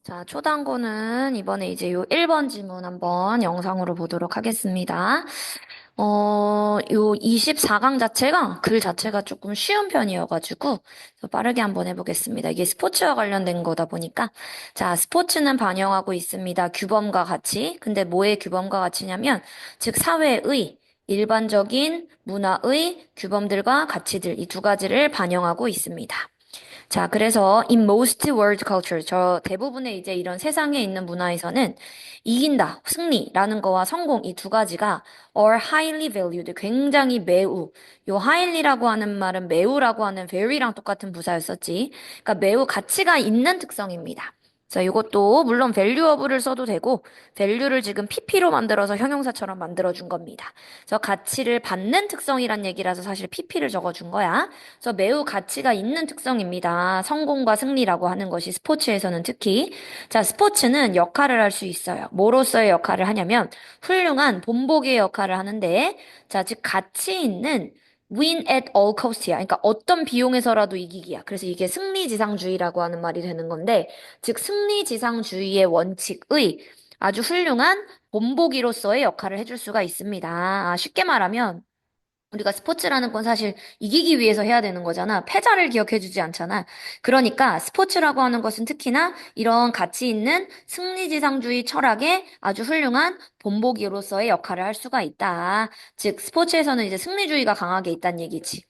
자, 초단고는 이번에 이제 요 1번 지문 한번 영상으로 보도록 하겠습니다. 요 24강 자체가 글 자체가 조금 쉬운 편이어가지고 빠르게 한번 해보겠습니다. 이게 스포츠와 관련된 거다 보니까 자, 스포츠는 반영하고 있습니다. 규범과 가치. 근데 뭐의 규범과 가치냐면 즉 사회의 일반적인 문화의 규범들과 가치들 이 두 가지를 반영하고 있습니다. 자, 그래서 in most world culture, 저 대부분의 이제 이런 세상에 있는 문화에서는 이긴다, 승리라는 거와 성공 이 두 가지가 are highly valued, 굉장히 매우. 요 highly라고 하는 말은 매우라고 하는 very랑 똑같은 부사였었지. 그러니까 매우 가치가 있는 특성입니다. 자, 이것도 물론 valuable을 써도 되고 value를 지금 pp로 만들어서 형용사처럼 만들어준 겁니다. 그래서 가치를 받는 특성이란 얘기라서 사실 pp를 적어준 거야. 그래서 매우 가치가 있는 특성입니다. 성공과 승리라고 하는 것이 스포츠에서는 특히. 자, 스포츠는 역할을 할 수 있어요. 뭐로서의 역할을 하냐면 훌륭한 본보기의 역할을 하는데, 자, 즉 가치 있는 win at all cost야. 그러니까 어떤 비용에서라도 이기기야. 그래서 이게 승리지상주의라고 하는 말이 되는 건데, 즉 승리지상주의의 원칙의 아주 훌륭한 본보기로서의 역할을 해줄 수가 있습니다. 쉽게 말하면 우리가 스포츠라는 건 사실 이기기 위해서 해야 되는 거잖아. 패자를 기억해주지 않잖아. 그러니까 스포츠라고 하는 것은 특히나 이런 가치 있는 승리지상주의 철학의 아주 훌륭한 본보기로서의 역할을 할 수가 있다. 즉, 스포츠에서는 이제 승리주의가 강하게 있다는 얘기지.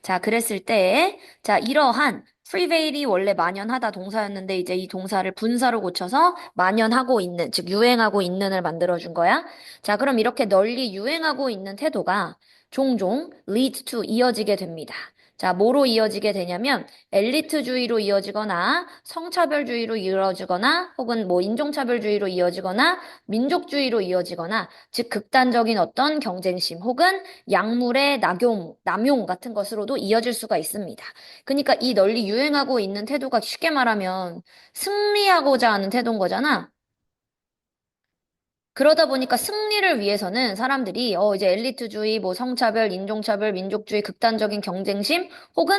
자, 그랬을 때, 자, 이러한 prevail이 원래 만연하다 동사였는데 이제 이 동사를 분사로 고쳐서 만연하고 있는, 즉 유행하고 있는을 만들어준 거야. 자, 그럼 이렇게 널리 유행하고 있는 태도가 종종 lead to 이어지게 됩니다. 자, 뭐로 이어지게 되냐면 엘리트주의로 이어지거나 성차별주의로 이어지거나 혹은 뭐 인종차별주의로 이어지거나 민족주의로 이어지거나 즉 극단적인 어떤 경쟁심 혹은 약물의 남용 같은 것으로도 이어질 수가 있습니다. 그러니까 이 널리 유행하고 있는 태도가 쉽게 말하면 승리하고자 하는 태도인 거잖아. 그러다 보니까 승리를 위해서는 사람들이 이제 엘리트주의, 뭐 성차별, 인종차별, 민족주의, 극단적인 경쟁심 혹은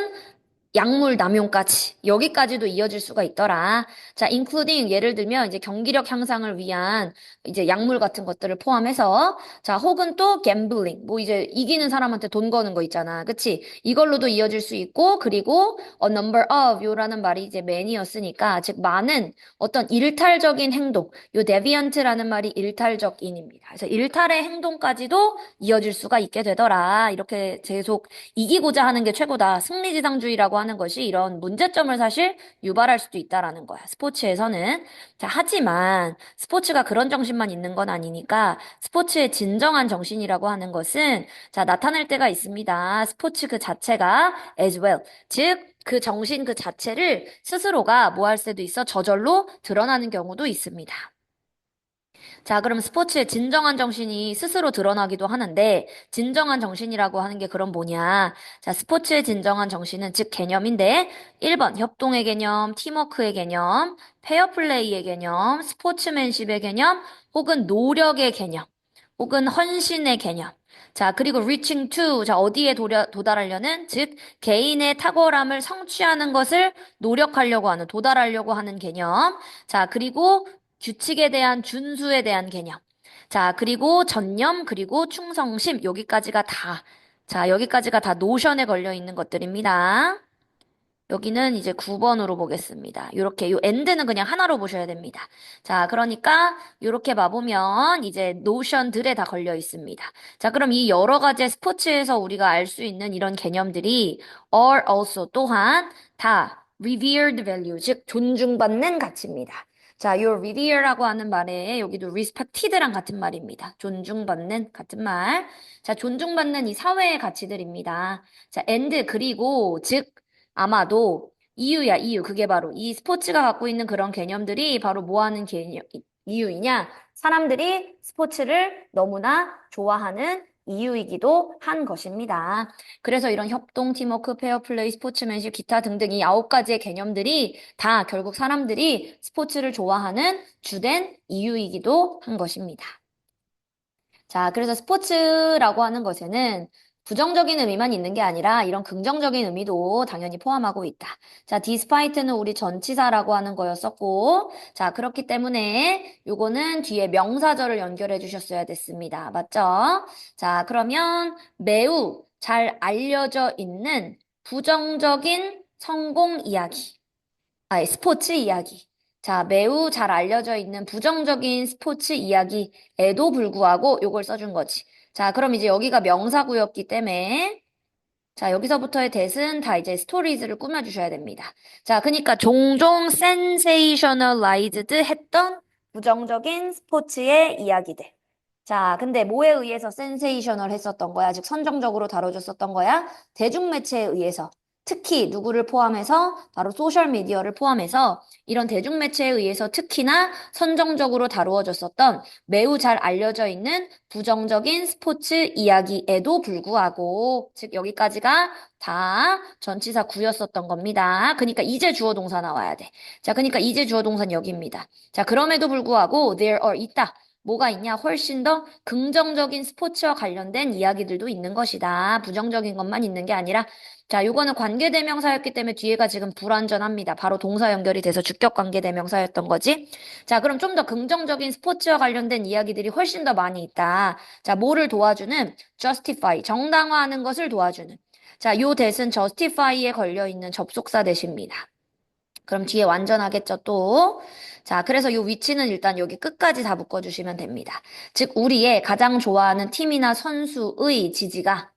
약물 남용까지 여기까지도 이어질 수가 있더라. 자, including 예를 들면 이제 경기력 향상을 위한 이제 약물 같은 것들을 포함해서 자, 혹은 또 gambling 뭐 이제 이기는 사람한테 돈 거는 거 있잖아. 그치? 이걸로도 이어질 수 있고 그리고 a number of 요라는 말이 이제 many였으니까 즉 많은 어떤 일탈적인 행동 요 deviant라는 말이 일탈적인입니다. 그래서 일탈의 행동까지도 이어질 수가 있게 되더라. 이렇게 계속 이기고자 하는 게 최고다. 승리지상주의라고 하는 것이 이런 문제점을 사실 유발할 수도 있다라는 거야. 스포츠에서는. 자, 하지만 스포츠가 그런 정신만 있는 건 아니니까 스포츠의 진정한 정신이라고 하는 것은 자, 나타날 때가 있습니다. 스포츠 그 자체가 as well. 즉, 그 정신 그 자체를 스스로가 뭐 할 수도 있어 저절로 드러나는 경우도 있습니다. 자, 그럼 스포츠의 진정한 정신이 스스로 드러나기도 하는데, 진정한 정신이라고 하는 게 그럼 뭐냐? 자, 스포츠의 진정한 정신은 즉 개념인데, 1번 협동의 개념, 팀워크의 개념, 페어플레이의 개념, 스포츠맨십의 개념, 혹은 노력의 개념, 혹은 헌신의 개념. 자, 그리고 reaching to, 자, 어디에 도달하려는, 즉, 개인의 탁월함을 성취하는 것을 노력하려고 하는, 도달하려고 하는 개념. 자, 그리고 규칙에 대한 준수에 대한 개념. 자, 그리고 전념, 그리고 충성심, 여기까지가 다, 자, 여기까지가 다 노션에 걸려 있는 것들입니다. 여기는 이제 9번으로 보겠습니다. 요렇게, 요 end는 그냥 하나로 보셔야 됩니다. 자, 그러니까, 요렇게 봐보면 이제 노션들에 다 걸려 있습니다. 자, 그럼 이 여러 가지 스포츠에서 우리가 알 수 있는 이런 개념들이 are also 또한 다 revered value, 즉 존중받는 가치입니다. 자, 요 revere라고 하는 말에 여기도 respected랑 같은 말입니다. 존중받는 같은 말. 자, 존중받는 이 사회의 가치들입니다. 자, and 그리고 즉 아마도 이유야, 이유. 그게 바로 이 스포츠가 갖고 있는 그런 개념들이 바로 뭐 하는 개념, 이유이냐? 사람들이 스포츠를 너무나 좋아하는 이유이기도 한 것입니다. 그래서 이런 협동, 팀워크, 페어플레이, 스포츠맨십, 기타 등등 이 9가지의 개념들이 다 결국 사람들이 스포츠를 좋아하는 주된 이유이기도 한 것입니다. 자, 그래서 스포츠라고 하는 것에는 부정적인 의미만 있는 게 아니라 이런 긍정적인 의미도 당연히 포함하고 있다. 자, despite는 우리 전치사라고 하는 거였었고, 자, 그렇기 때문에 요거는 뒤에 명사절을 연결해 주셨어야 됐습니다. 맞죠? 자, 그러면 매우 잘 알려져 있는 부정적인 성공 이야기. 스포츠 이야기. 자, 매우 잘 알려져 있는 부정적인 스포츠 이야기에도 불구하고 요걸 써준 거지. 자, 그럼 이제 여기가 명사구였기 때문에 자, 여기서부터의 대은 다 이제 스토리즈를 꾸며주셔야 됩니다. 자, 그러니까 종종 sensationalized 했던 부정적인 스포츠의 이야기들. 자, 근데 뭐에 의해서 센세이셔널 했었던 거야? 즉, 선정적으로 다뤄졌었던 거야? 대중매체에 의해서. 특히 누구를 포함해서 바로 소셜미디어를 포함해서 이런 대중매체에 의해서 특히나 선정적으로 다루어졌었던 매우 잘 알려져 있는 부정적인 스포츠 이야기에도 불구하고 즉 여기까지가 다 전치사 구였었던 겁니다. 그러니까 이제 주어 동사 나와야 돼. 자, 그러니까 이제 주어 동사는 여기입니다. 자, 그럼에도 불구하고 there are 있다. 뭐가 있냐? 훨씬 더 긍정적인 스포츠와 관련된 이야기들도 있는 것이다. 부정적인 것만 있는 게 아니라 자, 요거는 관계대명사였기 때문에 뒤에가 지금 불완전합니다. 바로 동사 연결이 돼서 주격 관계대명사였던 거지. 자, 그럼 좀 더 긍정적인 스포츠와 관련된 이야기들이 훨씬 더 많이 있다. 자, 뭐를 도와주는? justify, 정당화하는 것을 도와주는. 자, 요 대신 justify에 걸려있는 접속사 대시입니다. 그럼 뒤에 완전하겠죠, 또. 자, 그래서 요 위치는 일단 여기 끝까지 다 묶어주시면 됩니다. 즉, 우리의 가장 좋아하는 팀이나 선수의 지지가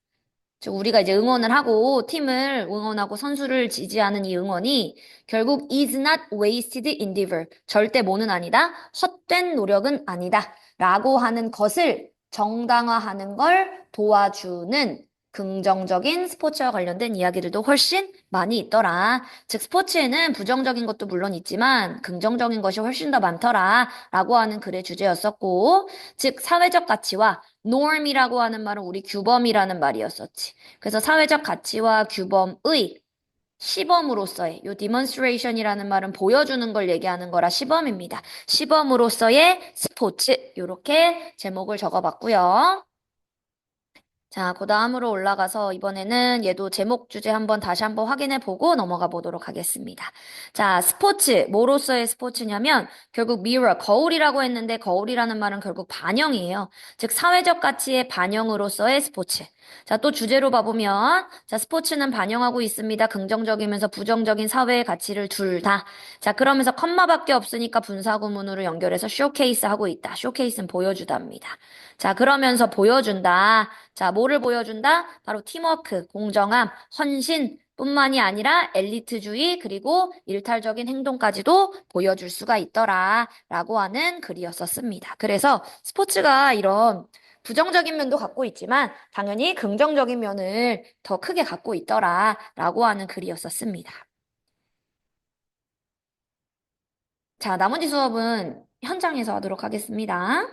즉 우리가 이제 응원을 하고 팀을 응원하고 선수를 지지하는 이 응원이 결국 is not wasted endeavor. 절대 뭐는 아니다. 헛된 노력은 아니다. 라고 하는 것을 정당화하는 걸 도와주는 긍정적인 스포츠와 관련된 이야기들도 훨씬 많이 있더라. 즉 스포츠에는 부정적인 것도 물론 있지만 긍정적인 것이 훨씬 더 많더라. 라고 하는 글의 주제였었고 즉 사회적 가치와 norm이라고 하는 말은 우리 규범이라는 말이었었지. 그래서 사회적 가치와 규범의 시범으로서의 요 demonstration이라는 말은 보여주는 걸 얘기하는 거라 시범입니다. 시범으로서의 스포츠 요렇게 제목을 적어봤고요. 자, 그 다음으로 올라가서 이번에는 얘도 제목 주제 다시 한번 확인해 보고 넘어가 보도록 하겠습니다. 자, 스포츠. 뭐로서의 스포츠냐면 결국 mirror, 거울이라고 했는데 거울이라는 말은 결국 반영이에요. 즉, 사회적 가치의 반영으로서의 스포츠. 자, 또 주제로 봐보면 자, 스포츠는 반영하고 있습니다. 긍정적이면서 부정적인 사회의 가치를 둘 다. 자, 그러면서 컴마밖에 없으니까 분사구문으로 연결해서 쇼케이스 하고 있다. 쇼케이스는 보여주다입니다. 자, 그러면서 보여준다. 자, 뭐를 보여준다? 바로 팀워크, 공정함, 헌신, 뿐만이 아니라 엘리트주의 그리고 일탈적인 행동까지도 보여줄 수가 있더라 라고 하는 글이었었습니다. 그래서 스포츠가 이런 부정적인 면도 갖고 있지만 당연히 긍정적인 면을 더 크게 갖고 있더라 라고 하는 글이었었습니다. 자, 나머지 수업은 현장에서 하도록 하겠습니다.